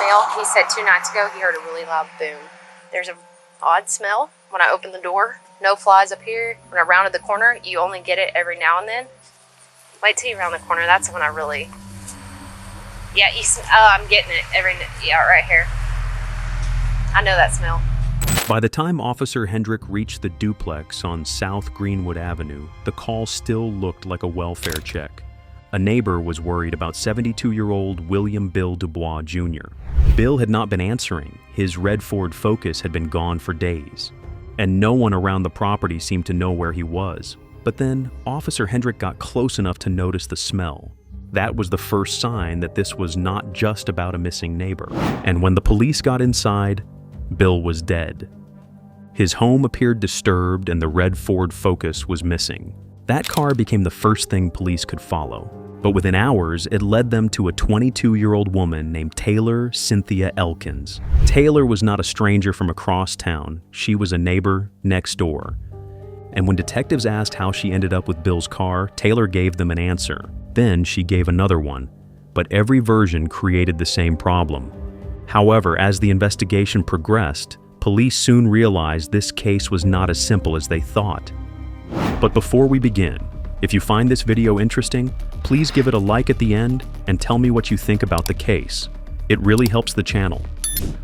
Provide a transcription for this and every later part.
mail. He said 2 nights ago he heard a really loud boom. There's an odd smell when I opened the door. No flies up here. When I rounded the corner, you only get it every now and then. Wait till you round the corner. That's when I really... Yeah, I'm getting it right here. I know that smell. By the time Officer Hendrick reached the duplex on South Greenwood Avenue, the call still looked like a welfare check. A neighbor was worried about 72-year-old William Bill Dubois Jr. Bill had not been answering. His red Ford Focus had been gone for days, and no one around the property seemed to know where he was. But then, Officer Hendrick got close enough to notice the smell. That was the first sign that this was not just about a missing neighbor. And when the police got inside, Bill was dead. His home appeared disturbed and the red Ford Focus was missing. That car became the first thing police could follow. But within hours, it led them to a 22-year-old woman named Taylor Cynthia Elkins. Taylor was not a stranger from across town. She was a neighbor next door. And when detectives asked how she ended up with Bill's car, Taylor gave them an answer. Then she gave another one. But every version created the same problem. However, as the investigation progressed, police soon realized this case was not as simple as they thought. But before we begin, if you find this video interesting, please give it a like at the end and tell me what you think about the case. It really helps the channel.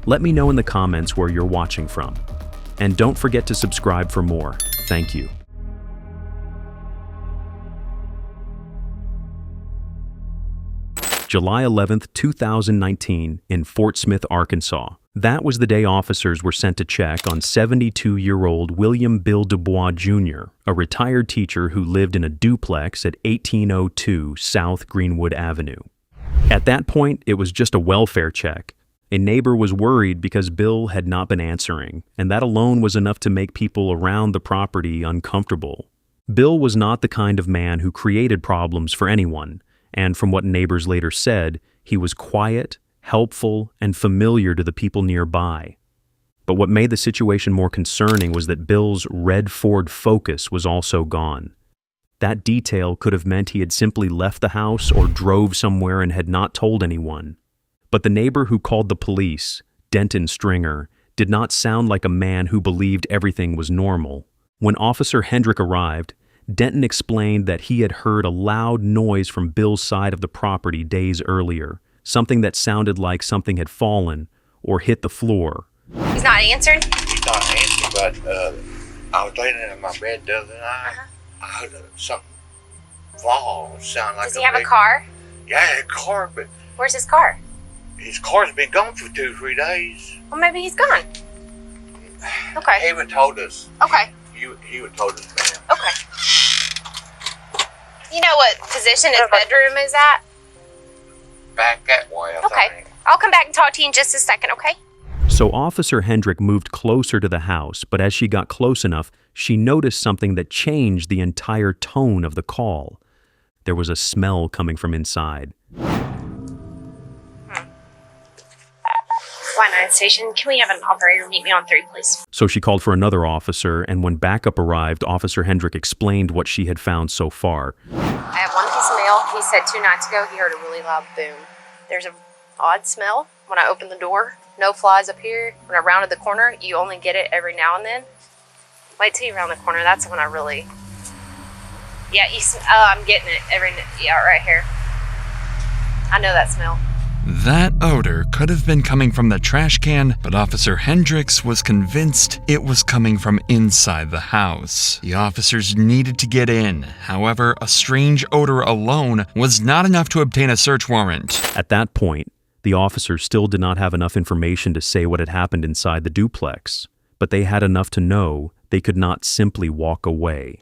Let me know in the comments where you're watching from. And don't forget to subscribe for more. Thank you. July 11th, 2019, in Fort Smith, Arkansas. That was the day officers were sent to check on 72-year-old William Bill Dubois Jr., a retired teacher who lived in a duplex at 1802 South Greenwood Avenue. At that point, it was just a welfare check. A neighbor was worried because Bill had not been answering, and that alone was enough to make people around the property uncomfortable. Bill was not the kind of man who created problems for anyone, and from what neighbors later said, he was quiet, helpful, and familiar to the people nearby. But what made the situation more concerning was that Bill's red Ford Focus was also gone. That detail could have meant he had simply left the house or drove somewhere and had not told anyone. But the neighbor who called the police, Denton Stringer, did not sound like a man who believed everything was normal. When Officer Hendrick arrived, Denton explained that he had heard a loud noise from Bill's side of the property days earlier, something that sounded like something had fallen or hit the floor. He's not answering? He's not answering, but I was laying in my bed the other night. I heard something fall, sound like Does he have a car? Yeah, a car, but... Where's his car? His car's been gone for 2 or 3 days. Well, maybe he's gone. Okay. He even told us. Okay. He would told us, man. Okay. You know what position his bedroom is at? Back that way, I think. I'll come back and talk to you in just a second, okay? So Officer Hendrick moved closer to the house, but as she got close enough, she noticed something that changed the entire tone of the call. There was a smell coming from inside. 1-9 station, can we have an operator meet me on 3, please? So she called for another officer, and when backup arrived, Officer Hendrick explained what she had found so far. I have 1 piece of mail. He said 2 nights ago he heard a really loud boom. There's an odd smell when I opened the door. No flies up here. When I rounded the corner, you only get it every now and then. Wait till you round the corner. That's when I really... Yeah, I'm getting it right here. I know that smell. That odor could have been coming from the trash can, but Officer Hendricks was convinced it was coming from inside the house. The officers needed to get in. However, a strange odor alone was not enough to obtain a search warrant. At that point, the officers still did not have enough information to say what had happened inside the duplex, but they had enough to know they could not simply walk away.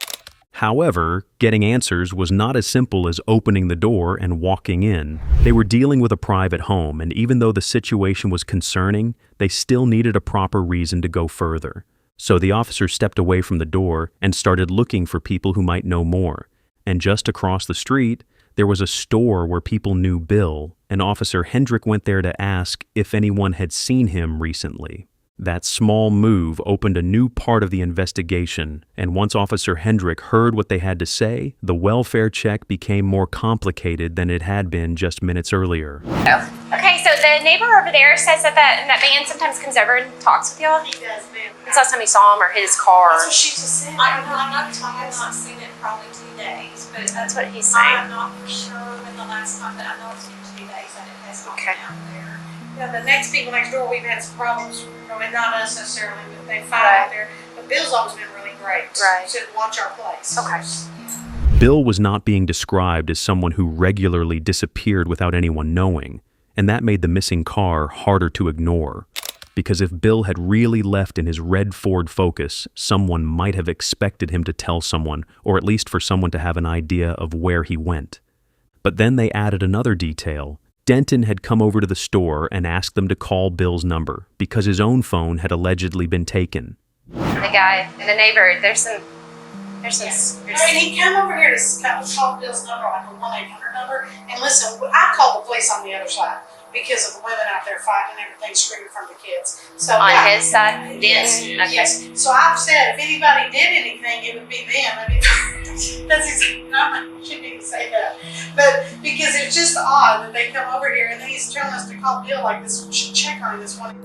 However, getting answers was not as simple as opening the door and walking in. They were dealing with a private home, and even though the situation was concerning, they still needed a proper reason to go further. So the officers stepped away from the door and started looking for people who might know more. And just across the street, there was a store where people knew Bill, and Officer Hendrick went there to ask if anyone had seen him recently. That small move opened a new part of the investigation, and once Officer Hendrick heard what they had to say, the welfare check became more complicated than it had been just minutes earlier. Okay, so The neighbor over there says that that man sometimes comes over and talks with y'all. He does, ma'am. When's the last time you saw him or his car? That's what she just said. I have not seen it in probably 2 days, but That's what he's saying. I'm not sure when the last time, but I know it's been 2 days that it has not Okay. been out there. Yeah, the next people next door, we've had some problems. I mean, not us necessarily, but they fight out there. But Bill's always been really great. Right. To watch our place. Okay. Bill was not being described as someone who regularly disappeared without anyone knowing, and that made the missing car harder to ignore. Because if Bill had really left in his red Ford Focus, someone might have expected him to tell someone, or at least for someone to have an idea of where he went. But then they added another detail. Denton had come over to the store and asked them to call Bill's number because his own phone had allegedly been taken. The guy, the neighbor, there's some. I mean, he come over here to call Bill's number, like a 1-800 number, and listen, I called the police on the other side because of the women out there fighting and everything, screaming from the kids. So On his side? Yes. Denton? Okay. Yes. So I've said if anybody did anything, it would be them. I mean, that's exactly, I shouldn't even say that. But because it's just odd that they come over here and then he's telling us to call Bill like this, we should check on him this one.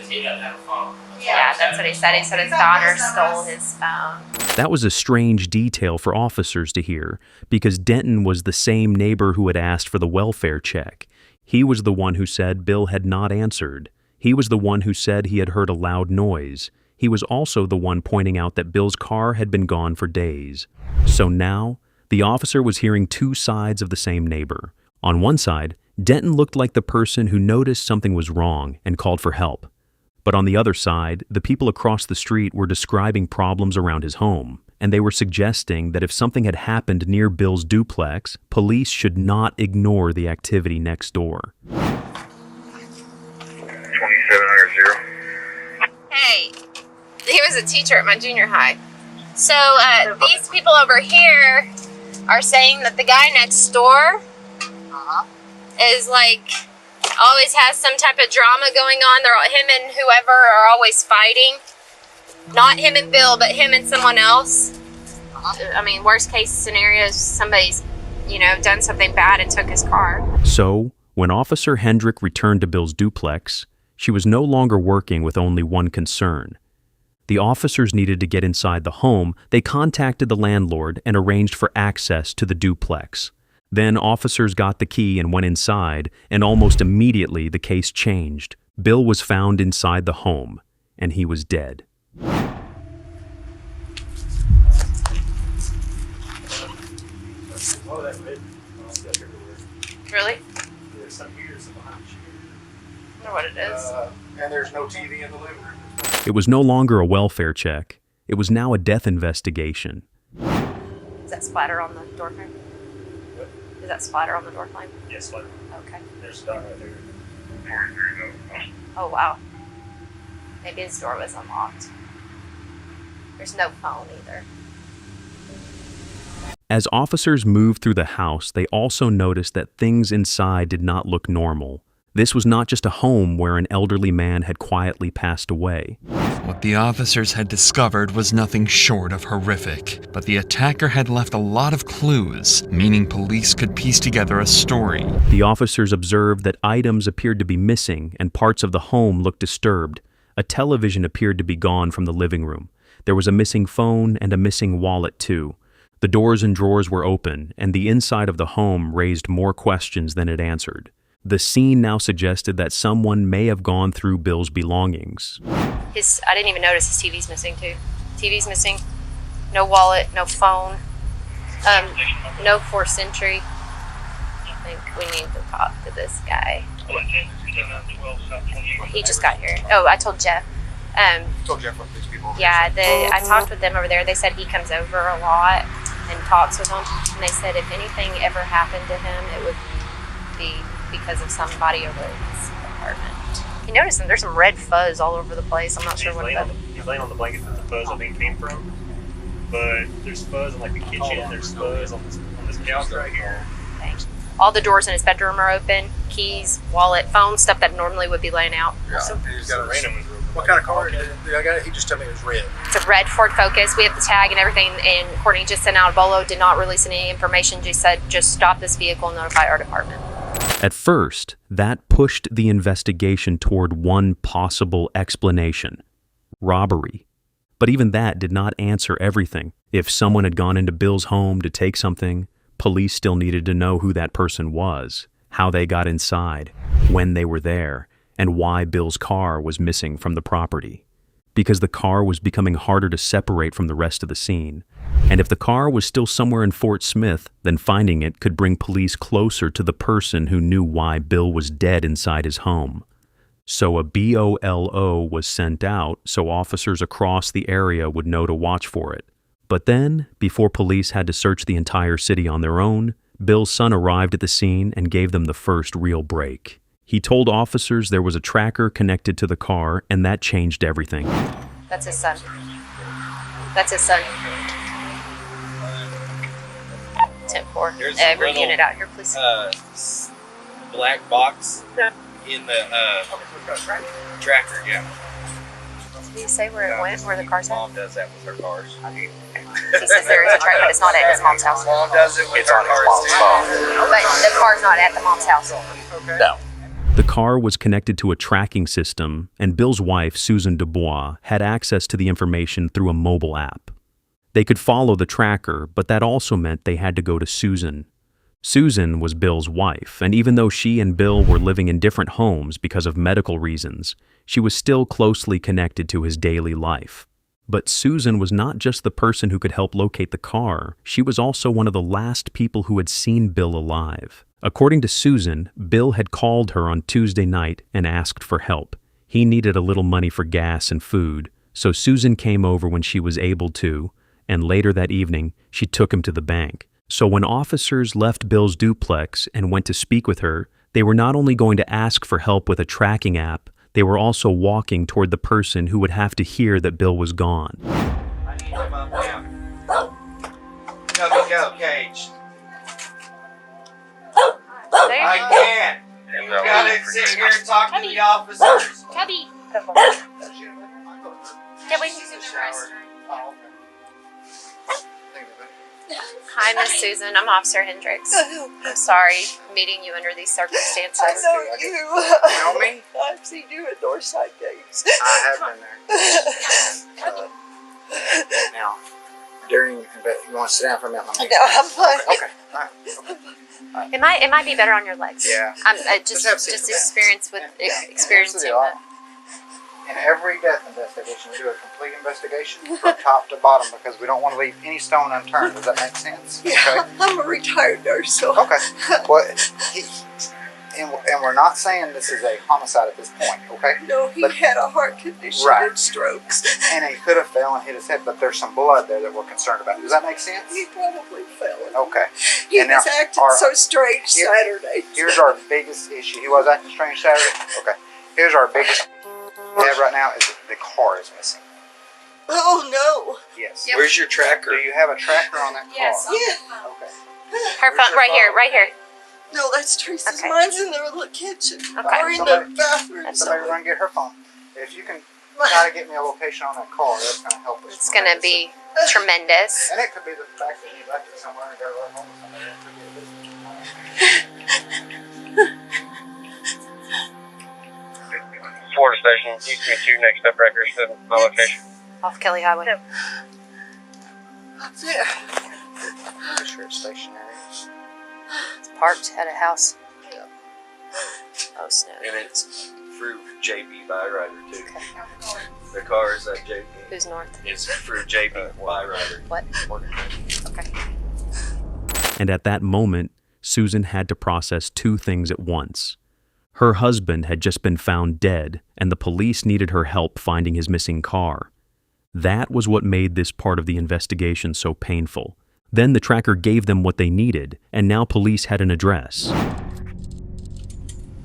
He doesn't have a phone. Yeah, that's what he said. He said his daughter stole his phone. That was a strange detail for officers to hear, because Denton was the same neighbor who had asked for the welfare check. He was the one who said Bill had not answered. He was the one who said he had heard a loud noise. He was also the one pointing out that Bill's car had been gone for days. So now, the officer was hearing two sides of the same neighbor. On one side, Denton looked like the person who noticed something was wrong and called for help. But on the other side, the people across the street were describing problems around his home, and they were suggesting that if something had happened near Bill's duplex, police should not ignore the activity next door. 270. Hey, he was a teacher at my junior high. So these people over here are saying that the guy next door is like always has some type of drama going on. Him and whoever are always fighting. Not him and Bill, but him and someone else. I mean, worst case scenario is somebody's, done something bad and took his car. So, when Officer Hendrick returned to Bill's duplex, she was no longer working with only one concern. The officers needed to get inside the home. They contacted the landlord and arranged for access to the duplex. Then officers got the key and went inside, and almost immediately the case changed. Bill was found inside the home, and he was dead. Really? There's some here, some behind you. I wonder what it is. And there's no TV in the living room. It was no longer a welfare check. It was now a death investigation. Is that splatter on the door frame? What? Is that splatter on the door frame? Yes, like Okay. there's stuff right there. Oh, wow. Maybe his door was unlocked. There's no phone either. As officers moved through the house, they also noticed that things inside did not look normal. This was not just a home where an elderly man had quietly passed away. What the officers had discovered was nothing short of horrific, but the attacker had left a lot of clues, meaning police could piece together a story. The officers observed that items appeared to be missing and parts of the home looked disturbed. A television appeared to be gone from the living room. There was a missing phone and a missing wallet, too. The doors and drawers were open, and the inside of the home raised more questions than it answered. The scene now suggested that someone may have gone through Bill's belongings. I didn't even notice his TV's missing too. TV's missing. No wallet, no phone. No 4th century. I think we need to talk to this guy. He just got here. Oh, I told Jeff. Told Jeff what these people. Yeah, I talked with them over there. They said he comes over a lot and talks with them. And they said if anything ever happened to him, it would be because of somebody over in his apartment. You notice there's some red fuzz all over the place. I'm not sure what that is. He's laying on the blanket that the fuzz I think came from. But there's fuzz in like the kitchen. There's fuzz on this couch right here. Thanks. All the doors in his bedroom are open. Keys, wallet, phone, stuff that normally would be laying out. Yeah. So He's got a random one. What kind of car? He just told me it was red. it's a red Ford Focus. We have the tag and everything. And Courtney just sent out a bolo, did not release any information. Just said, just stop this vehicle and notify our department. At first, that pushed the investigation toward one possible explanation: robbery. But even that did not answer everything. If someone had gone into Bill's home to take something, police still needed to know who that person was, how they got inside, when they were there, and why Bill's car was missing from the property. Because the car was becoming harder to separate from the rest of the scene. And if the car was still somewhere in Fort Smith, then finding it could bring police closer to the person who knew why Bill was dead inside his home. So a BOLO was sent out so officers across the area would know to watch for it. But then, before police had to search the entire city on their own, Bill's son arrived at the scene and gave them the first real break. He told officers there was a tracker connected to the car, and that changed everything. That's his son. That's his son. 10-4. Every unit out here, please. Black box in the tracker, yeah. Did you say where it went, where the car's at? Mom does that with her cars. He says there is a tracker, but it's not at his mom's house. Mom does it with her cars too. But the car's not at the mom's house. Okay. No. The car was connected to a tracking system, and Bill's wife, Susan Dubois, had access to the information through a mobile app. They could follow the tracker, but that also meant they had to go to Susan. Susan was Bill's wife, and even though she and Bill were living in different homes because of medical reasons, she was still closely connected to his daily life. But Susan was not just the person who could help locate the car, she was also one of the last people who had seen Bill alive. According to Susan, Bill had called her on Tuesday night and asked for help. He needed a little money for gas and food, so Susan came over when she was able to, and later that evening, she took him to the bank. So when officers left Bill's duplex and went to speak with her, they were not only going to ask for help with a tracking app, they were also walking toward the person who would have to hear that Bill was gone. I need to mom down. Go, Cage. I can't. You gotta sit here and talk to the officers. Cubby. Yeah, we can use the rest. Hi, Miss Susan. I'm Officer Hendricks. I'm sorry meeting you under these circumstances. I know you. You know me? I've seen you at Northside Games. I have been there. Now, during, you want to sit down for a minute? No, I'm fine. Okay. All right. It might be better on your legs. Yeah. Just have a seat. experience with experiencing Absolutely. that. In every death investigation, we do a complete investigation from top to bottom because we don't want to leave any stone unturned. Does that make sense? Yeah, I'm a retired nurse, so. Okay. Well, and we're not saying this is a homicide at this point, okay? No, he But- had a heart condition Right. and strokes. And he could have fell and hit his head, but there's some blood there that we're concerned about. Does that make sense? He probably fell. Okay. He And was now, acting so strange here- Saturday. Here's our biggest issue. He was acting strange Saturday? Okay. Here's our biggest we have right now is that the car is missing. Oh, no. Yes. Yep. Where's your tracker? Do you have a tracker on that car? Yes. Yeah. Okay. Her phone, right here, right here. No, that's Teresa's. Okay. Mine's in the little kitchen. Okay. Or in Somebody- the bathroom. Somebody somewhere. run get her phone. If you can try to get me a location on that car, that's going to help us. It's gonna be tremendous. And it could be the fact that he left it somewhere and got right home with somebody. It could be a business. Florida Station, East 22, next step records to my location. Off Kelly Highway. There. Make sure it's stationary. It's parked at a house. Oh, snow. And it's through JB Byrider too. The car is at JB. Who's north? It's through JB Byrider. What? Okay. And at that moment, Susan had to process two things at once. Her husband had just been found dead, and the police needed her help finding his missing car. That was what made this part of the investigation so painful. Then the tracker gave them what they needed, and now police had an address.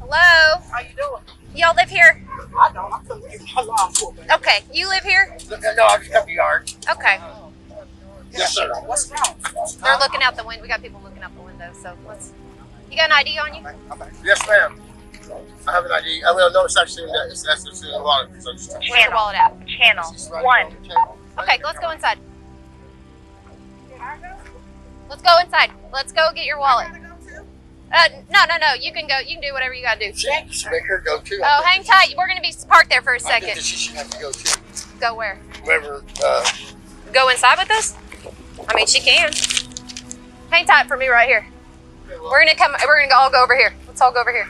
Hello? How you doing? Y'all live here? I don't. I'm going to give my alarm for me. Okay. You live here? No, I just got the yard. Okay. Yes, sir. What's wrong? They're looking out the window. We got people looking out the window, so let's... You got an ID on you? Yes, ma'am. I have an ID. I will know it's actually in that. It's actually in the water. So just Where's your wallet at? Channel it's right 1. on the table. Okay, let's go inside. Let's go inside. Let's go get your wallet. No. You can go. You can do whatever you gotta do. She make her go too. Oh, hang tight. We're gonna be parked there for a I think second. that she should have to go too. Go where? Whoever, Go inside with us? I mean, she can. Hang tight for me right here. We're gonna all go over here. Let's all go over here.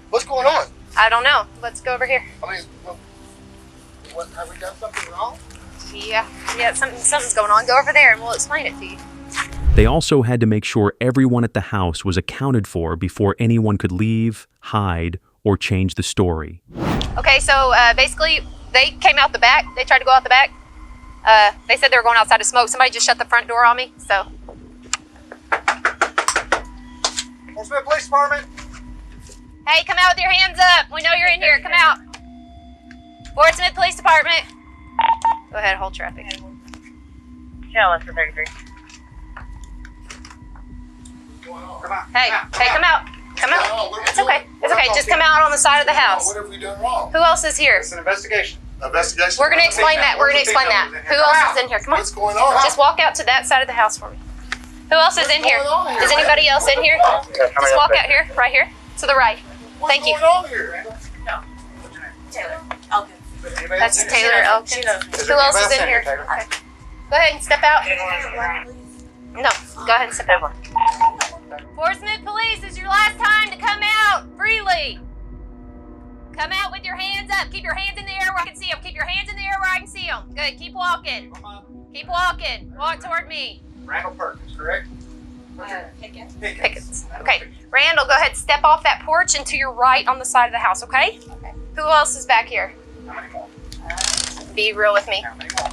what's going on? I don't know. Let's go over here. I mean, what, have we done something wrong? Yeah, something's going on. Go over there and we'll explain it to you. They also had to make sure everyone at the house was accounted for before anyone could leave, hide, or change the story. Okay, so basically, they came out the back. They tried to go out the back. They said they were going outside to smoke. Somebody just shut the front door on me, so. Portsmouth Police Department. Hey, come out with your hands up. We know you're in here. Come out. Portsmouth Police Department. Go ahead, hold traffic. Yeah, that's for 33. Hey, come out. Come out. It's okay. It's okay. Just come out on the side of the house. What have we done wrong? Who else is here? It's an investigation. Investigation. We're going to explain that. We're going to explain that. Who else is in here? Come on. What's going on? Just walk out to that side of the house for me. Who else is in here? going on here, Is anybody else in here? Just walk out here, right here, to the right. Thank you. What's going on here? Taylor Elkins. That's Taylor Elkins. Who else is in here? Okay. Go ahead and step out. No, go ahead and step out. Portsmouth Police, this is your last time to come out freely. Come out with your hands up. Keep your hands in the air where I can see them. Keep your hands in the air where I can see them. Good. Keep walking. Keep walking. Walk toward me. Randall Perkins, correct? Pickens. Okay. Randall, go ahead. Step off that porch and to your right on the side of the house, okay? Okay. Who else is back here? How many more? Be real with me. How many more?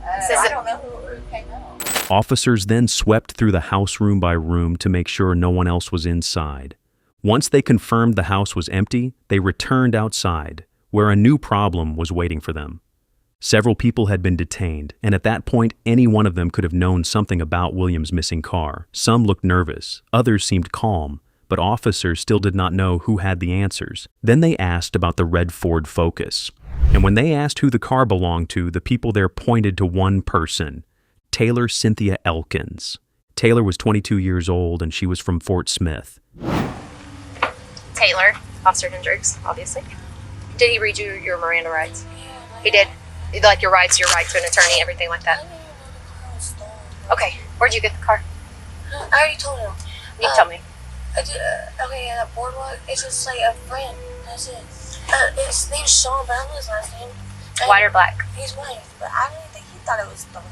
I don't know who came out. Officers then swept through the house room by room to make sure no one else was inside. Once they confirmed the house was empty, they returned outside, where a new problem was waiting for them. Several people had been detained, and at that point, any one of them could have known something about William's missing car. Some looked nervous, others seemed calm, but officers still did not know who had the answers. Then they asked about the red Ford Focus. And when they asked who the car belonged to, the people there pointed to one person, Taylor Cynthia Elkins. Taylor was 22 years old, and she was from Fort Smith. Taylor, Officer Hendricks, obviously. Did he read you your Miranda rights? He did? Like your rights to an attorney, everything like that? Okay, where'd you get the car? I already told him. You tell me. Okay, at that boardwalk, it's just like a friend. That's it. His name's Sean, but I don't know his last name. White or black? He's white, but I don't think he thought it was stolen.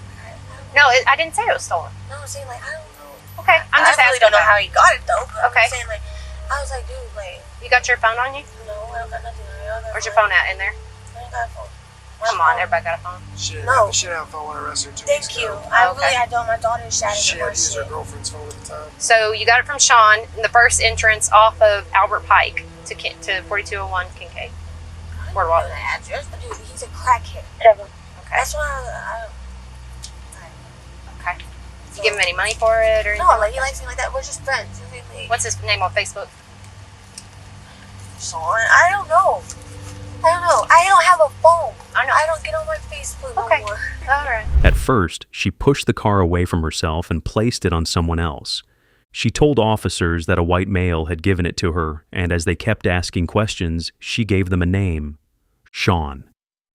No, I didn't say it was stolen. No, I'm saying like I don't know. Okay, I'm just I really asking. don't know how he got it though. But Okay. I'm saying like I was like, dude, like You got your phone on you? no, I don't got nothing. Where's your phone at? In there? I ain't got a phone. Come on, everybody got a phone. No. She didn't have a phone when I arrested her 2 Thank weeks you. ago. I Okay. really I don't. My daughter shouted She at had my used her shit. girlfriend's phone at the time. So you got it from Sean in the first entrance off of Albert Pike to 4201 Kincaid. I Boardwalk. don't know the address, but dude, he's a crackhead. Okay. That's why I Okay. You give him any money for it or anything? no, like he likes me like that. We're just friends. What's his name on Facebook? Sean? I don't know. I don't have a phone. I know. I don't get on my Facebook Okay. no more. All right. At first, she pushed the car away from herself and placed it on someone else. She told officers that a white male had given it to her, and as they kept asking questions, she gave them a name: Sean.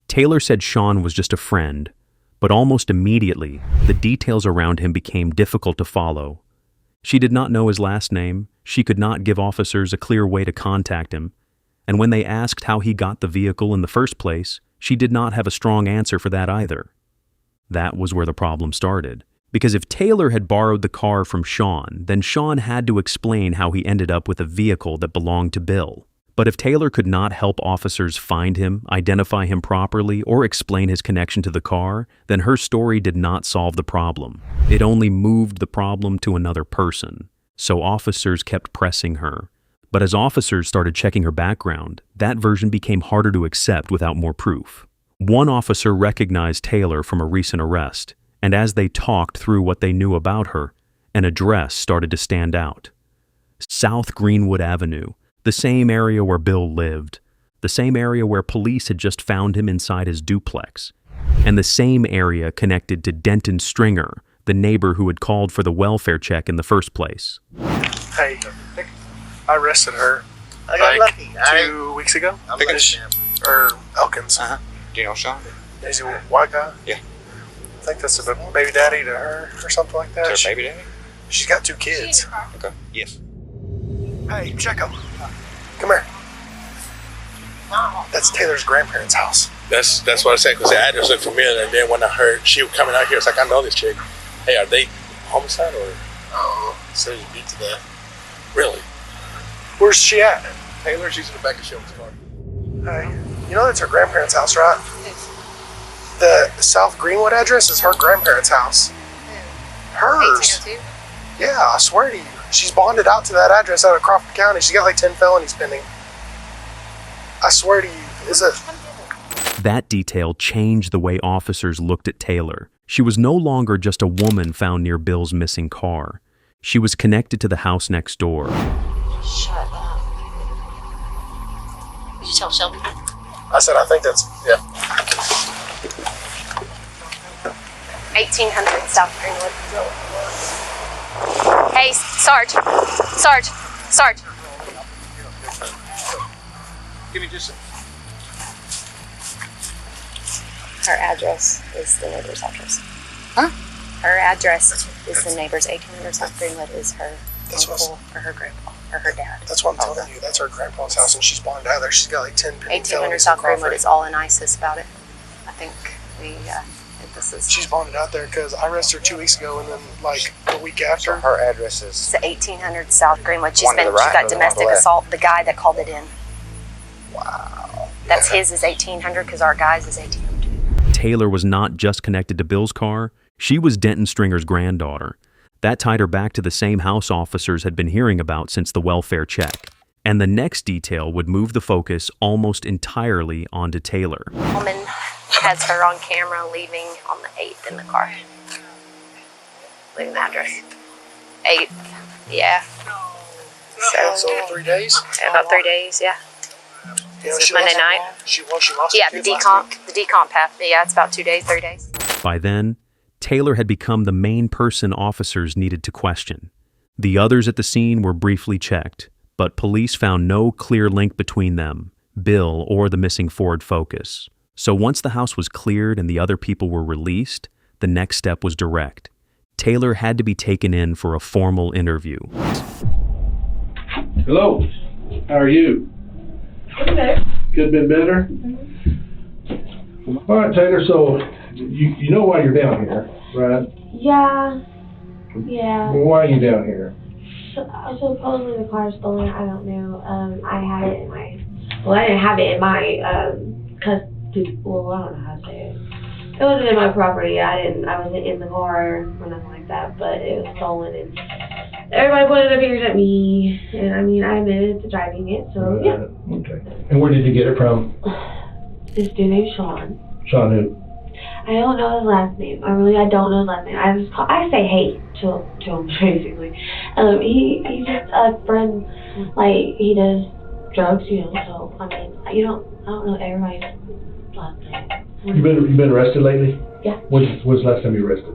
Taylor said Sean was just a friend, but almost immediately, the details around him became difficult to follow. She did not know his last name, she could not give officers a clear way to contact him, and when they asked how he got the vehicle in the first place, she did not have a strong answer for that either. That was where the problem started, because if Taylor had borrowed the car from Sean, then Sean had to explain how he ended up with a vehicle that belonged to Bill. But if Taylor could not help officers find him, identify him properly, or explain his connection to the car, then her story did not solve the problem. It only moved the problem to another person. So officers kept pressing her. But as officers started checking her background, that version became harder to accept without more proof. One officer recognized Taylor from a recent arrest, and as they talked through what they knew about her, an address started to stand out. South Greenwood Avenue, the same area where Bill lived, the same area where police had just found him inside his duplex, and the same area connected to Denton Stringer, the neighbor who had called for the welfare check in the first place. Hey, I arrested her I got like lucky. 2 weeks ago. I'm I think lucky. or Elkins. Uh-huh. Do you know Sean? Is he a white guy? Yeah. I think that's a baby daddy to her or something like that. Is her baby daddy? She's got 2 kids. Okay. Yes. Hey, check him. Come here. That's Taylor's grandparents' house. That's what I said, because the address looked familiar, and then when I heard she was coming out here, it's like, I know this chick. Hey, are they homicide or? Oh, so you beat to death. Really? Where's she at? Taylor, she's in the back of Shelby's car. Hey, you know that's her grandparents' house, right? The South Greenwood address is her grandparents' house. Hers. 1802? Yeah, I swear to you. She's bonded out to that address out of Crawford County. She's got like 10 felonies pending. I swear to you. Is it? That detail changed the way officers looked at Taylor. She was no longer just a woman found near Bill's missing car. She was connected to the house next door. Shut up. Did you tell Shelby? I said, I think that's, yeah. 1800 South Greenwood. Hey, Sarge. Give me just a... Her address is the neighbor's address. Huh? Her address is the neighbor's. 1800 South Greenwood is her That's what uncle or her grandpa or her dad. That's what I'm telling you. That's her grandpa's house, and she's bonded out there. She's got like 10 pending 1800 felonies South in Crawford. Greenwood is all in ISIS about it. I think this is. She's bonded out there because I arrested her 2 weeks ago, and then like a week after. Her address is... It's the 1800 South Greenwood. She's One to the right she got or the one to the domestic left? assault. The guy that called it in. Wow. That's his is 1800 because our guy's is 1802. Taylor was not just connected to Bill's car, she was Denton Stringer's granddaughter. That tied her back to the same house officers had been hearing about since the welfare check. And the next detail would move the focus almost entirely onto Taylor. Woman has her on camera leaving on the 8th in the car. Leaving the address. 8th, yeah. So 3 days? Yeah, about 3 days, yeah. You know, Is it she Monday lost- night? She lost Yeah, her the kid last week. decomp happened. Yeah, it's about 2 days, 3 days. By then, Taylor had become the main person officers needed to question. The others at the scene were briefly checked, but police found no clear link between them, Bill, or the missing Ford Focus. So once the house was cleared and the other people were released, the next step was direct. Taylor had to be taken in for a formal interview. Hello, how are you? Okay. Could have been better? All right, Taylor, so you know why you're down here, right? Yeah. Yeah. Well, why are you down here? Supposedly the car was stolen. I don't know. I had it in my. Well, I didn't have it in my custody. Well, I don't know how to say it. It wasn't in my property. I wasn't in the car or nothing like that. But it was stolen, and everybody pointed their fingers at me. And I mean, I admitted to driving it. So yeah. Okay. And where did you get it from? This dude named Sean. Sean who? I don't know his last name. I don't know his last name. I say hey to him basically. He's just a friend. Like he does drugs, you know. So I mean, I don't know everybody's last name. You been arrested lately? Yeah. When's the last time you arrested?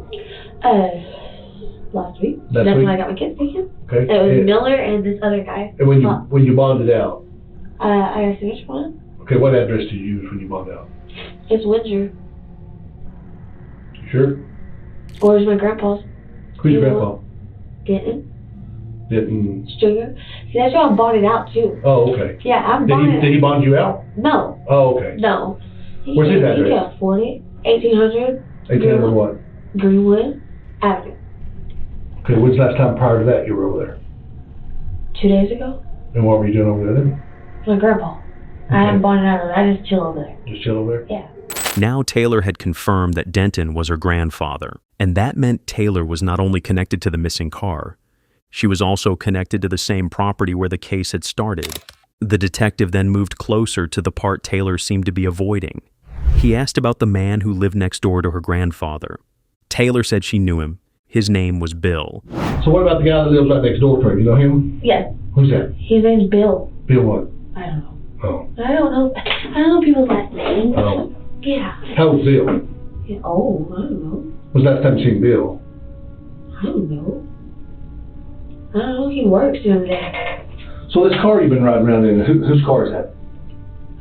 Last week. Last That's week? when I got my kids taken. Okay. It was And- Miller and this other guy. And when you bonded out, I got a signature one. okay, what address did you use when you bonded out? It's Windsor. You sure? Where's my grandpa's? Who's your grandpa? Denton Didn't. Stringer. See, that's why I'm bonded out too. Oh, okay. Yeah, I'm Did bonded. he bond you out? No. Oh, okay. No. Where's his address? He can afford it. 1800 1800 what? Greenwood Avenue. Okay, when's the last time prior to that you were over there? 2 days ago. And what were you doing over there then? My grandpa. I haven't bonded out. I just chill over there. Just chill over there? Yeah. Now Taylor had confirmed that Denton was her grandfather, and that meant Taylor was not only connected to the missing car, she was also connected to the same property where the case had started. The detective then moved closer to the part Taylor seemed to be avoiding. He asked about the man who lived next door to her grandfather. Taylor said she knew him. His name was Bill. So what about the guy that lives right next door to her? You know him? Yes. Who's that? His name's Bill. Bill what? I don't know. Oh. I don't know people's last names. Oh. Yeah. How old's Bill? Yeah. Oh, I don't know. When's the last time you seen Bill? I don't know. I don't know if he works during the day. So this car you've been riding around in, whose car is that?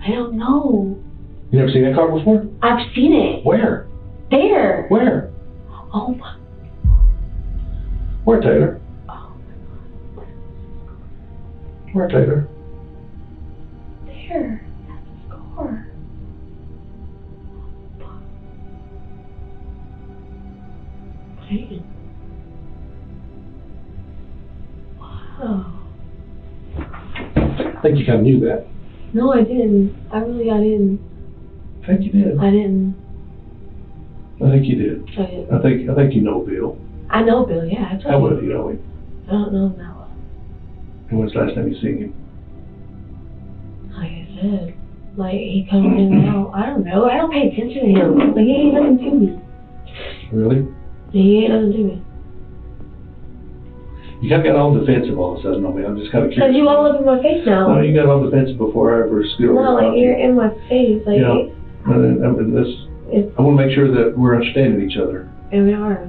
I don't know. You never seen that car before? I've seen it. Where? There. Where? Oh my. Where, Taylor? Oh my God. Where, Taylor? There. That's his car. Dang. Wow. I think you kind of knew that. No, I didn't. I didn't. I think you did. I didn't. I think you did. I didn't. I think you know Bill. I know Bill, yeah. How well do you know him? I don't know him that well. And when's the last time you seen him? Like I said, like he comes in and out. I don't know. I don't pay attention to him. Like he ain't nothing to me. Really? He ain't nothing to me. You kind of got all defensive all of a sudden on me. I'm just kind of curious. Because you all up in my face now. No, you got all defensive before I ever stood over. No, like you're in my face. Like yeah. I want to make sure that we're understanding each other. And we are.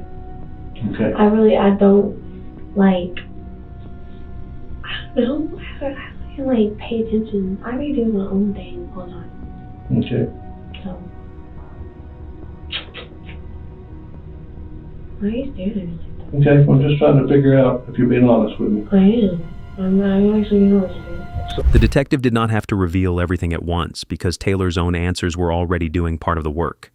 Okay. I don't, like, I don't know. I don't like pay attention. I be doing my own thing all the time. Okay. So. Why are you staring at me? Okay, I'm just trying to figure out if you're being honest with me. I am. I'm actually being honest with you. The detective did not have to reveal everything at once because Taylor's own answers were already doing part of the work.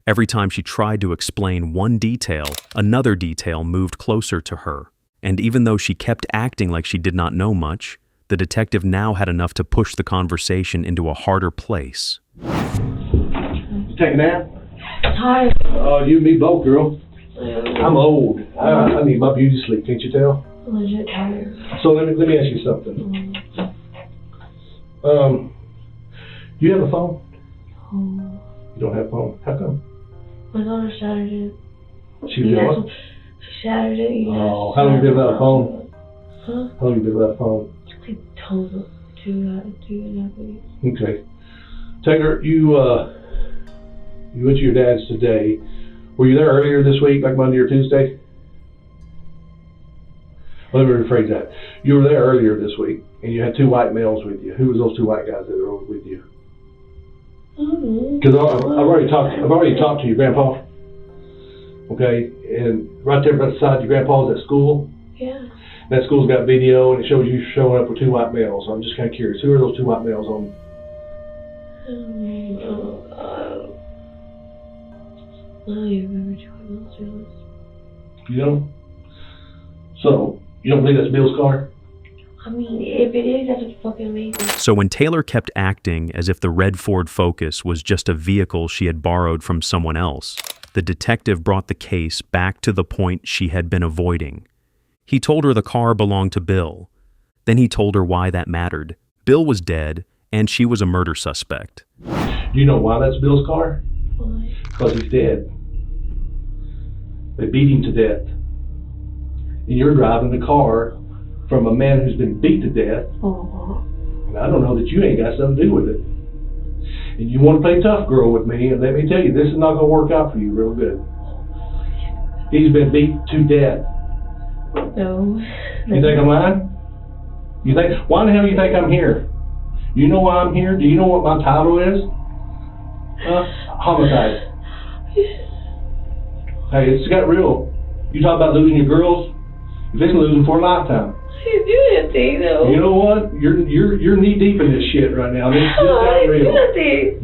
Every time she tried to explain one detail, another detail moved closer to her. And even though she kept acting like she did not know much, the detective now had enough to push the conversation into a harder place. You take a nap? Tired. Oh, you and me both, girl. I'm old. I need my beauty sleep, can't you tell? I'm legit tired. So let me ask you something. You have a phone? Oh. You don't have a phone? How come? My daughter shattered it. She did what? She shattered it. Oh, how long have you been without a phone? Huh? How long have you been without a phone? Like total 2.5 weeks. Okay. Taylor, you went to your dad's today. Were you there earlier this week, like Monday or Tuesday? Well, let me rephrase that. You were there earlier this week, and you had two white males with you. Who was those two white guys that were with you? Because I've already talked to your grandpa. Okay, and right there beside your grandpa's at school. Yeah. That school's got video, and it shows you showing up with two white males. I'm just kind of curious. Who are those two white males on? I don't even remember two white males, to be honest. You don't? So, you don't believe that's Bill's car? I mean, if it is, that's fucking amazing. So when Taylor kept acting as if the red Ford Focus was just a vehicle she had borrowed from someone else, the detective brought the case back to the point she had been avoiding. He told her the car belonged to Bill. Then he told her why that mattered. Bill was dead, and she was a murder suspect. Do you know why that's Bill's car? Why? Because he's dead. They beat him to death. And you're driving the car from a man who's been beat to death. And I don't know that you ain't got something to do with it. And you want to play tough girl with me, and let me tell you, this is not going to work out for you real good. He's been beat to death. No. You think I'm lying? You think? Why the hell do you think I'm here? You know why I'm here? Do you know what my title is? Homicide. Hey, it's got real. You talk about losing your girls? You're fixing to lose them for a lifetime. You do nothing, though. You know what? You're knee deep in this shit right now. This got real.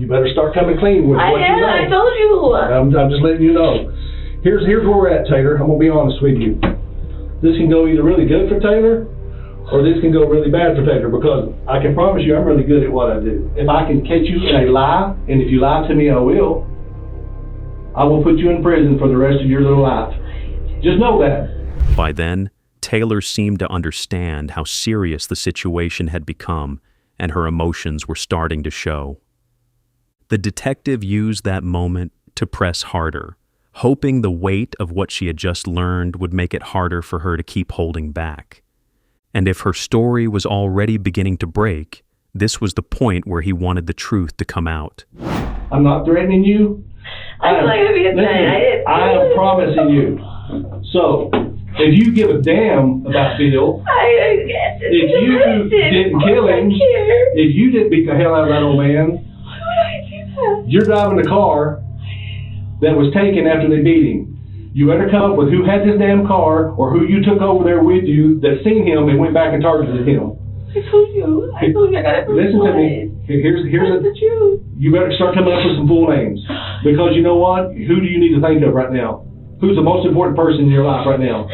You better start coming clean with what you know. I told you. I'm just letting you know. Here's where we're at, Taylor. I'm gonna be honest with you. This can go either really good for Taylor, or this can go really bad for Taylor, because I can promise you I'm really good at what I do. If I can catch you in a lie, and if you lie to me, I will put you in prison for the rest of your little life. Just know that. By then, Taylor seemed to understand how serious the situation had become, and her emotions were starting to show. The detective used that moment to press harder, hoping the weight of what she had just learned would make it harder for her to keep holding back. And if her story was already beginning to break, this was the point where he wanted the truth to come out. I'm not threatening you. I feel like I'm being threatened. I am promising you. So, If you give a damn about Bill, if you didn't kill him, if you didn't beat the hell out of that old man, you're driving the car that was taken after they beat him. You better come up with who had this damn car or who you took over there with you that seen him and went back and targeted him. I told you I got it from Listen to me. Here's the truth. You better start coming up with some full names. Because you know what? Who do you need to think of right now? Who's the most important person in your life right now?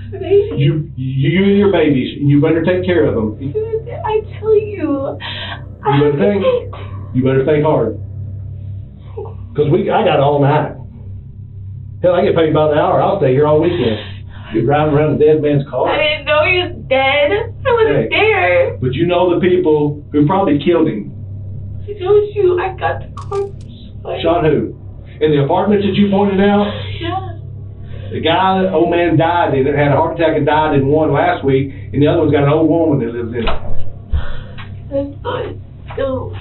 Baby. You and your babies. And you better take care of them. I tell you. You better think hard. Because I got all night. Hell, I get paid by the hour. I'll stay here all weekend. You're driving around a dead man's car. I didn't know he was dead. I wasn't there. But you know the people who probably killed him. I told you I got the corpse. Shot who? In the apartments that you pointed out? Yeah. The guy, the old man died in it, had a heart attack and died in one last week, and the other one's got an old woman that lives in it. That's fine. No.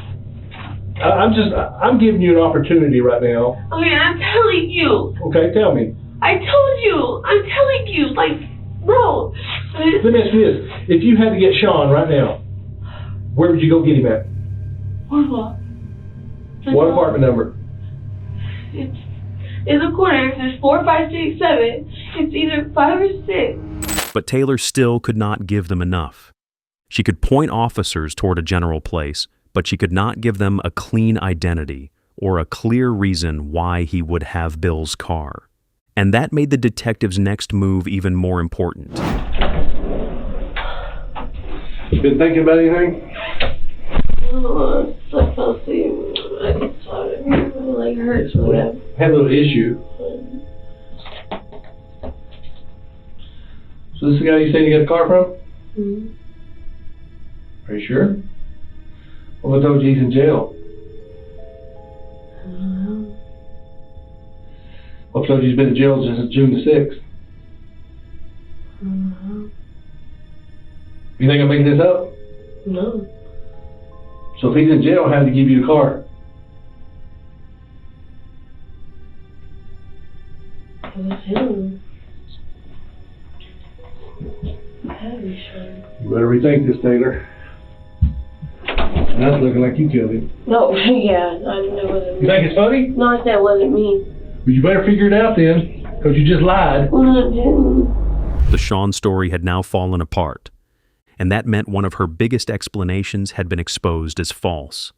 I'm giving you an opportunity right now. Okay, I'm telling you. Okay, tell me. I told you. I'm telling you. Like, bro. Let me ask you this. If you had to get Sean right now, where would you go get him at? What? What apartment number? It's in the corner. There's 4, 5, 6, 7. It's either 5 or 6. But Taylor still could not give them enough. She could point officers toward a general place, but she could not give them a clean identity or a clear reason why he would have Bill's car. And that made the detective's next move even more important. Been thinking about anything? Oh, I fell asleep. My leg hurts really bad. Had a little issue. So this is the guy you said you got a car from? Mm-hmm. Are you sure? Well, I told you he's in jail. I told you he's been in jail since June the 6th. You think I'm making this up? No. So if he's in jail, how did he give you the car? It was him. You better rethink this, Taylor. That's looking like you killed him. No, yeah, I know it wasn't me. You think it's funny? No, I said it wasn't me. But you better figure it out then, because you just lied. Well, I didn't. The Sean story had now fallen apart, and that meant one of her biggest explanations had been exposed as false.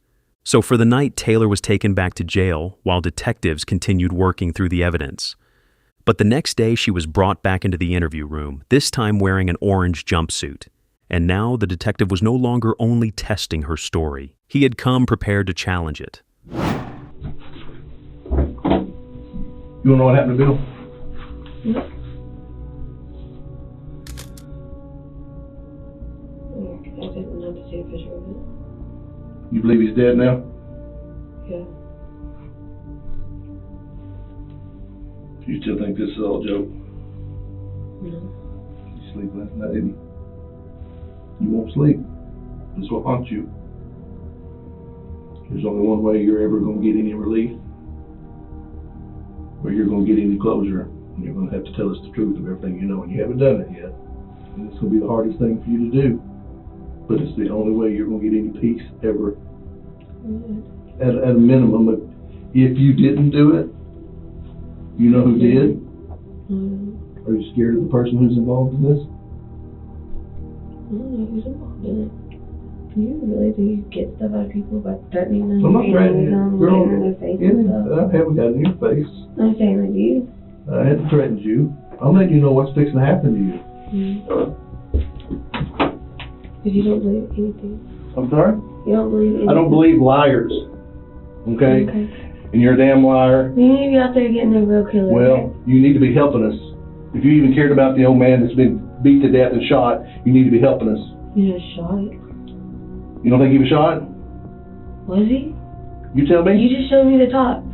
So for the night, Taylor was taken back to jail while detectives continued working through the evidence. But the next day, she was brought back into the interview room, this time wearing an orange jumpsuit. And now the detective was no longer only testing her story. He had come prepared to challenge it. You want to know what happened to Bill? Yeah. I didn't have to see a picture of it. You believe he's dead now? Yeah. You still think this is all a joke? No. You sleep last night, didn't you? You won't sleep. That's what haunts you. There's only one way you're ever going to get any relief, or you're going to get any closure, and you're going to have to tell us the truth of everything you know, and you haven't done it yet. And it's going to be the hardest thing for you to do, but it's the only way you're going to get any peace ever. At a minimum, if you didn't do it, you know who did? Are you scared of the person who's involved in this? No, who's involved in it? You really do you get stuff out of people by threatening them? I'm not threatening you. Girl, in their face I and stuff? haven't got in your face. I'm saying like you. I haven't threatened you. I'm letting you know what's fixing to happen to you. Because you don't believe anything. I'm sorry? You don't believe anything. I don't believe liars. Okay? And you're a damn liar. You need to be out there getting a real killer. Well, you need to be helping us. If you even cared about the old man that's been beat to death and shot, you need to be helping us. You just shot. You don't think he was shot? Was he? You tell me? You just showed me the top.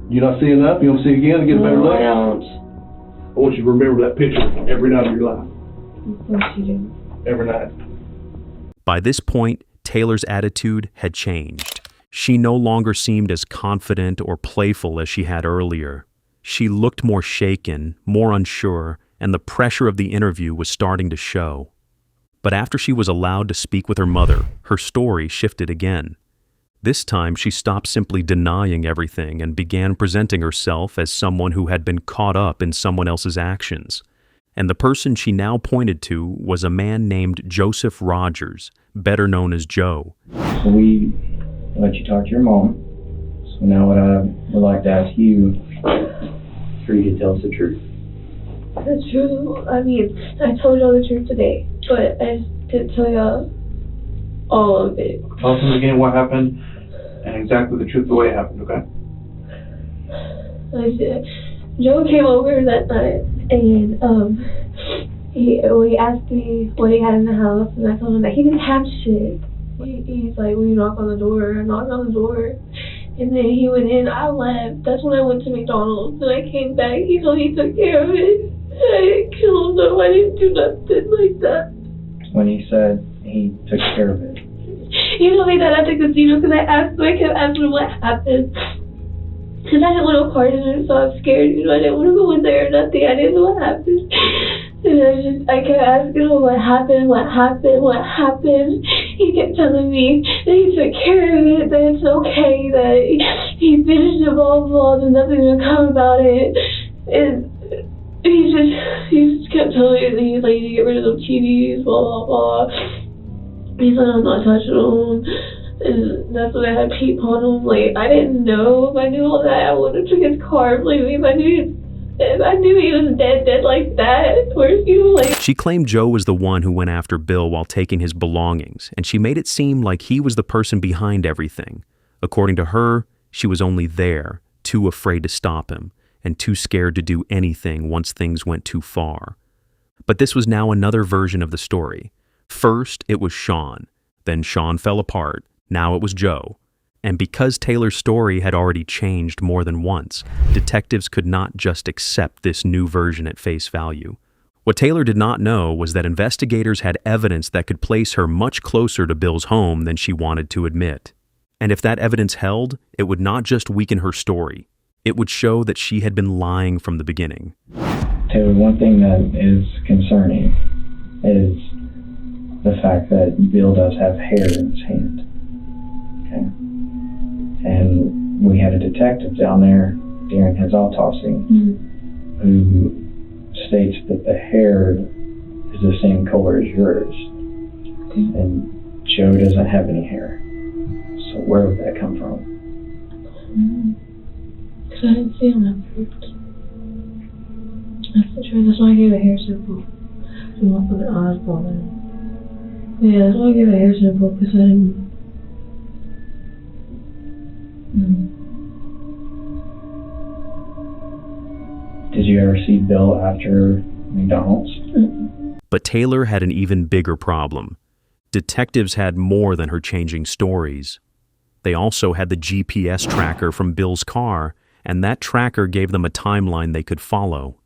You not see enough? You don't see again to get a better look? I don't. I want you to remember that picture every night of your life. Of course you do. Every night. By this point, Taylor's attitude had changed. She no longer seemed as confident or playful as she had earlier. She looked more shaken, more unsure, and the pressure of the interview was starting to show. But after she was allowed to speak with her mother, her story shifted again. This time, she stopped simply denying everything and began presenting herself as someone who had been caught up in someone else's actions. And the person she now pointed to was a man named Joseph Rogers, better known as Joe. So we let you talk to your mom. So now what I would like to ask you for you to tell us the truth. The truth, I mean, I told y'all the truth today, but I just didn't tell y'all all of it. Tell us again what happened and exactly the truth the way it happened, okay? Joe came over that night and he asked me what he had in the house, and I told him that he didn't have shit. He's like, will you knock on the door? I knocked on the door, and then he went in. I left. That's when I went to McDonald's, and I came back. He told me he took care of it. I didn't kill him though. I didn't do nothing like that. When he said he took care of it. He told me that at the casino because I kept asking him what happened. Because I didn't want to part in it, so I was scared. I didn't want to go in there or nothing. I didn't know what happened. And I kept asking him what happened. He kept telling me that he took care of it, that it's okay, that he finished it, blah, blah, there's nothing to come about it. And he just kept telling me that he's like, you need to get rid of them TVs, blah, blah, blah. He said, I'm not touching them. And that's when I had Pete on him. Like, I didn't know. If I knew all that, I would have took his car. Like, if I knew he was dead like that. Where's you, like? She claimed Joe was the one who went after Bill while taking his belongings, and she made it seem like he was the person behind everything. According to her, she was only there, too afraid to stop him, and too scared to do anything once things went too far. But this was now another version of the story. First, it was Sean. Then Sean fell apart. Now it was Joe. And because Taylor's story had already changed more than once, detectives could not just accept this new version at face value. What Taylor did not know was that investigators had evidence that could place her much closer to Bill's home than she wanted to admit. And if that evidence held, it would not just weaken her story. It would show that she had been lying from the beginning. Taylor, one thing that is concerning is the fact that Bill does have hair in his hand. Okay? And we had a detective down there during his autopsy who states that the hair is the same color as yours. And Joe doesn't have any hair. So where would that come from? Because I didn't see him at first. That's the truth. That's why I gave a hair sample. To look on the eyes bone. Yeah, that's why I gave a hair sample, because I didn't. Did you ever see Bill after McDonald's? But Taylor had an even bigger problem. Detectives had more than her changing stories. They also had the GPS tracker from Bill's car, and that tracker gave them a timeline they could follow.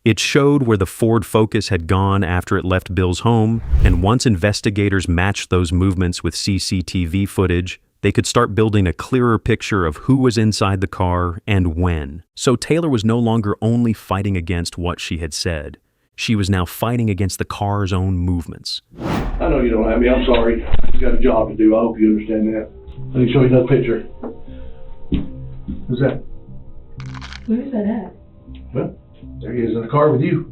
It showed where the Ford Focus had gone after it left Bill's home, and once investigators matched those movements with CCTV footage, they could start building a clearer picture of who was inside the car and when. So Taylor was no longer only fighting against what she had said. She was now fighting against the car's own movements. I know you don't have me. I'm sorry. You got a job to do. I hope you understand that. Let me show you that picture. Who's that? Where's that at? Well, there he is in the car with you.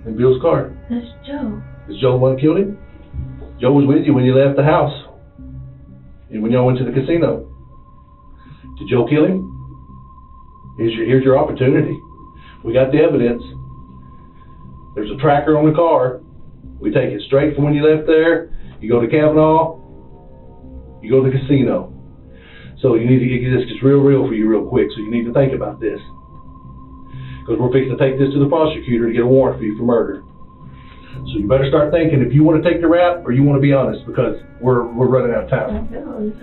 In Bill's car. That's Joe. Is Joe the one who killed him? Joe was with you when you left the house. And when y'all went to the casino. Did Joe kill him? Here's your opportunity. We got the evidence. There's a tracker on the car. We take it straight from when you left there. You go to Kavanaugh. You go to the casino. So you need to get this just real for you real quick. So you need to think about this. Because we're fixing to take this to the prosecutor to get a warrant for you for murder. So you better start thinking if you want to take the rap or you want to be honest, because we're running out of time.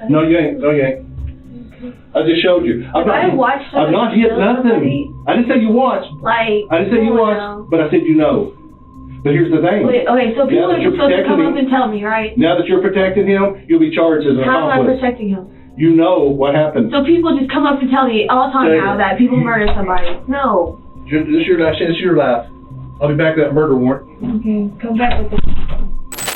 No, you ain't. I just showed you. I've not hit nothing. I didn't say you watched. I didn't say you watched, but I said you know. But here's the thing. Wait, okay, so people are supposed to come up and tell me, right? Now that you're protecting him, you'll be charged as an accomplice. How am I protecting him? You know what happened. So people just come up and tell me all the time now that people murder somebody. No. This is your life. I'll be back with that murder warrant. Okay, come back with the...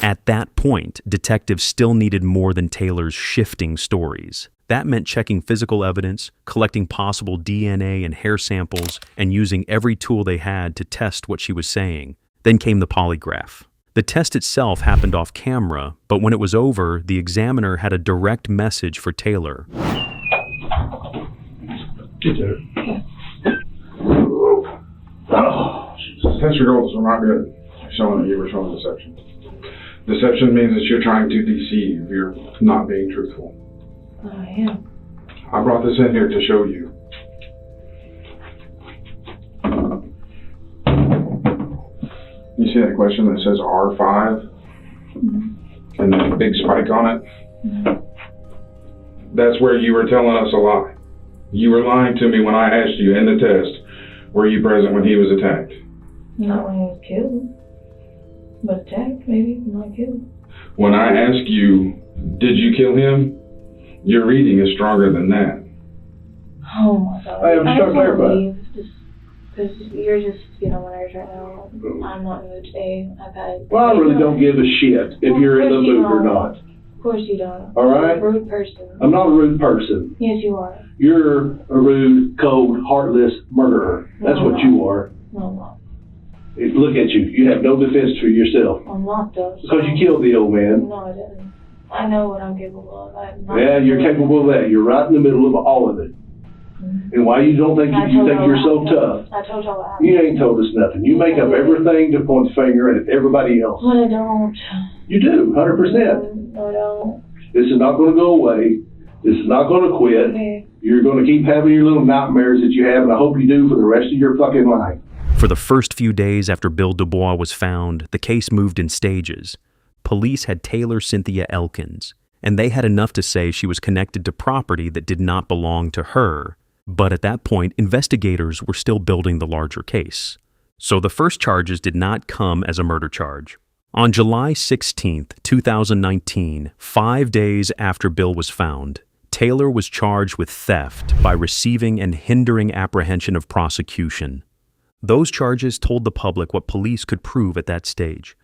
At that point, detectives still needed more than Taylor's shifting stories. That meant checking physical evidence, collecting possible DNA and hair samples, and using every tool they had to test what she was saying. Then came the polygraph. The test itself happened off camera, but when it was over, the examiner had a direct message for Taylor. Oh, test results are not good, showing that you were showing deception. Deception means that you're trying to deceive. You're not being truthful. I am. I brought this in here to show you. You see that question that says R5? Mm-hmm. And that big spike on it? Mm-hmm. That's where you were telling us a lie. You were lying to me when I asked you in the test, were you present when he was attacked? Not when he was killed. But attacked, maybe, not killed. When I ask you, did you kill him? Your reading is stronger than that. Oh my God. I'm just trying to clarify. Because you're just getting on my nerves right now. I'm not in the mood today. I've had... Well, I really don't give a shit if you're in the mood or not. Of course you don't. All right? You're a rude person. I'm not a rude person. Yes, you are. You're a rude, cold, heartless murderer. That's what you are. No, I'm not. Look at you. You have no defense for yourself. I'm not, though. Because you killed the old man. No, I didn't. I know what I'm capable of. Yeah, you're capable of that. You're right in the middle of all of it. Mm-hmm. And why you don't think you think you're so tough? I told y'all what happened. You ain't told us nothing. You make up everything to point the finger at everybody else. But I don't. You do, 100%. No, I don't. This is not going to go away. This is not going to quit. Okay. You're going to keep having your little nightmares that you have, and I hope you do for the rest of your fucking life. For the first few days after Bill Dubois was found, the case moved in stages. Police had Taylor Cynthia Elkins, and they had enough to say she was connected to property that did not belong to her. But at that point, investigators were still building the larger case. So the first charges did not come as a murder charge. On July 16, 2019, 5 days after Bill was found, Taylor was charged with theft by receiving and hindering apprehension of prosecution. Those charges told the public what police could prove at that stage.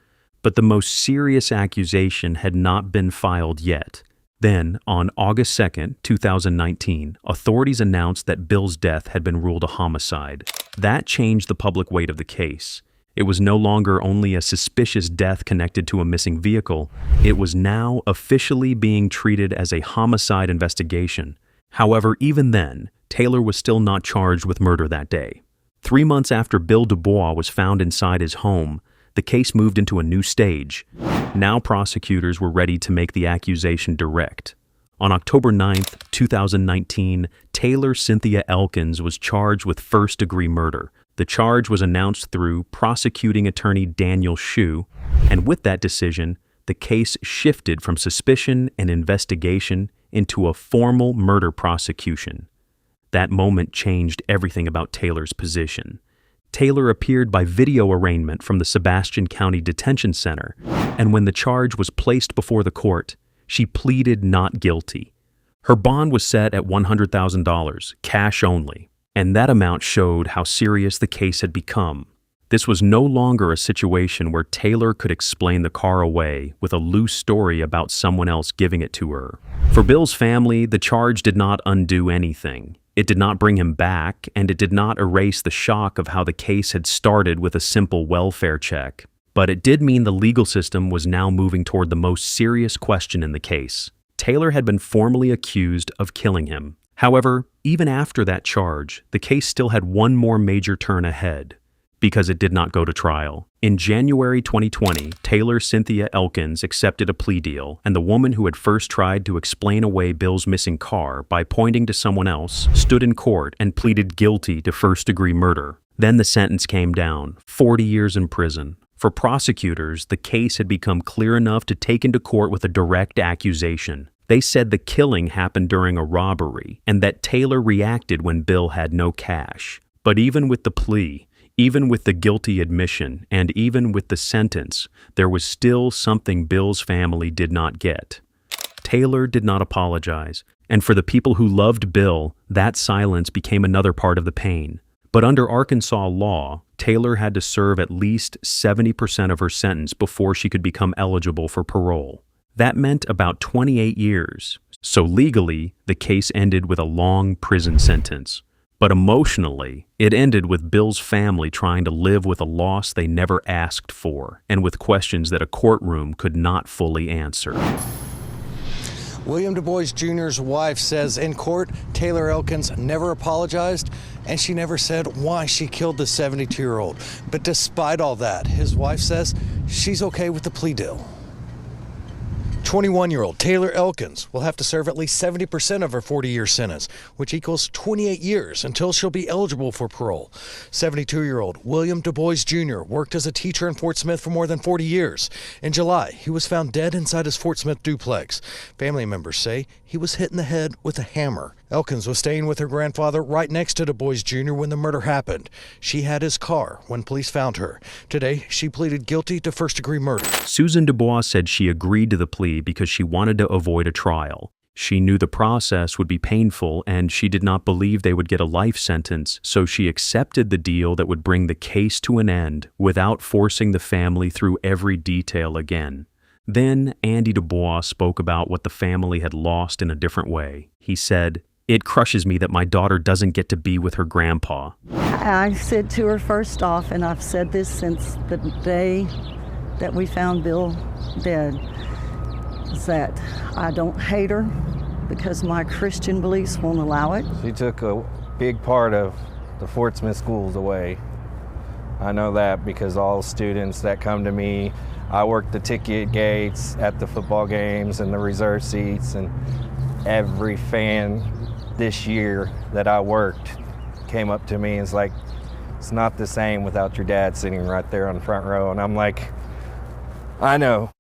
But the most serious accusation had not been filed yet. Then, on August 2, 2019, authorities announced that Bill's death had been ruled a homicide. That changed the public weight of the case. It was no longer only a suspicious death connected to a missing vehicle. It was now officially being treated as a homicide investigation. However, even then, Taylor was still not charged with murder that day. 3 months after Bill Dubois was found inside his home, the case moved into a new stage. Now prosecutors were ready to make the accusation direct. On October 9, 2019, Taylor Cynthia Elkins was charged with first-degree murder. The charge was announced through prosecuting attorney Daniel Shue, and with that decision, the case shifted from suspicion and investigation into a formal murder prosecution. That moment changed everything about Taylor's position. Taylor appeared by video arraignment from the Sebastian County Detention Center, and when the charge was placed before the court, she pleaded not guilty. Her bond was set at $100,000, cash only, and that amount showed how serious the case had become. This was no longer a situation where Taylor could explain the car away with a loose story about someone else giving it to her. For Bill's family, the charge did not undo anything. It did not bring him back, and it did not erase the shock of how the case had started with a simple welfare check. But it did mean the legal system was now moving toward the most serious question in the case. Taylor had been formally accused of killing him. However, even after that charge, the case still had one more major turn ahead, because it did not go to trial. In January 2020, Taylor Cynthia Elkins accepted a plea deal, and the woman who had first tried to explain away Bill's missing car by pointing to someone else stood in court and pleaded guilty to first-degree murder. Then the sentence came down, 40 years in prison. For prosecutors, the case had become clear enough to take into court with a direct accusation. They said the killing happened during a robbery, and that Taylor reacted when Bill had no cash. But even with the plea, even with the guilty admission, and even with the sentence, there was still something Bill's family did not get. Taylor did not apologize, and for the people who loved Bill, that silence became another part of the pain. But under Arkansas law, Taylor had to serve at least 70% of her sentence before she could become eligible for parole. That meant about 28 years. So legally, the case ended with a long prison sentence. But emotionally, it ended with Bill's family trying to live with a loss they never asked for, and with questions that a courtroom could not fully answer. William Dubois Jr.'s wife says in court, Taylor Elkins never apologized, and she never said why she killed the 72-year-old. But despite all that, his wife says she's okay with the plea deal. 21-year-old Taylor Elkins will have to serve at least 70% of her 40-year sentence, which equals 28 years until she'll be eligible for parole. 72-year-old William Dubois Jr. worked as a teacher in Fort Smith for more than 40 years. In July, he was found dead inside his Fort Smith duplex. Family members say he was hit in the head with a hammer. Elkins was staying with her grandfather right next to Dubois Jr. when the murder happened. She had his car when police found her. Today, she pleaded guilty to first-degree murder. Susan Dubois said she agreed to the plea because she wanted to avoid a trial. She knew the process would be painful, and she did not believe they would get a life sentence, so she accepted the deal that would bring the case to an end without forcing the family through every detail again. Then Andy Dubois spoke about what the family had lost in a different way. He said, "It crushes me that my daughter doesn't get to be with her grandpa." I said to her first off, and I've said this since the day that we found Bill dead, is that I don't hate her because my Christian beliefs won't allow it. She took a big part of the Fort Smith schools away. I know that because all students that come to me, I work the ticket gates at the football games and the reserve seats, and every fan this year that I worked came up to me and was like, "It's not the same without your dad sitting right there on the front row." And I'm like, I know.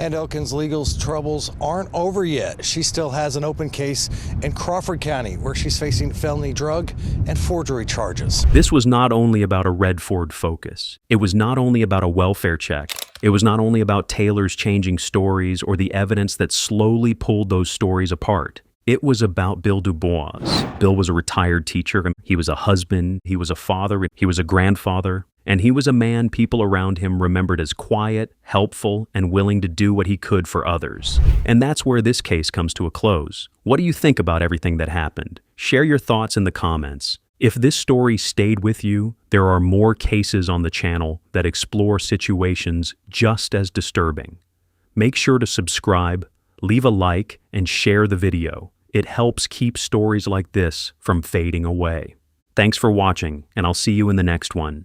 And Elkins' legal troubles aren't over yet. She still has an open case in Crawford County where she's facing felony drug and forgery charges. This was not only about a red Ford Focus. It was not only about a welfare check. It was not only about Taylor's changing stories or the evidence that slowly pulled those stories apart. It was about Bill Dubois. Bill was a retired teacher. He was a husband. He was a father. He was a grandfather. And he was a man people around him remembered as quiet, helpful, and willing to do what he could for others. And that's where this case comes to a close. What do you think about everything that happened? Share your thoughts in the comments. If this story stayed with you, there are more cases on the channel that explore situations just as disturbing. Make sure to subscribe, leave a like, and share the video. It helps keep stories like this from fading away. Thanks for watching, and I'll see you in the next one.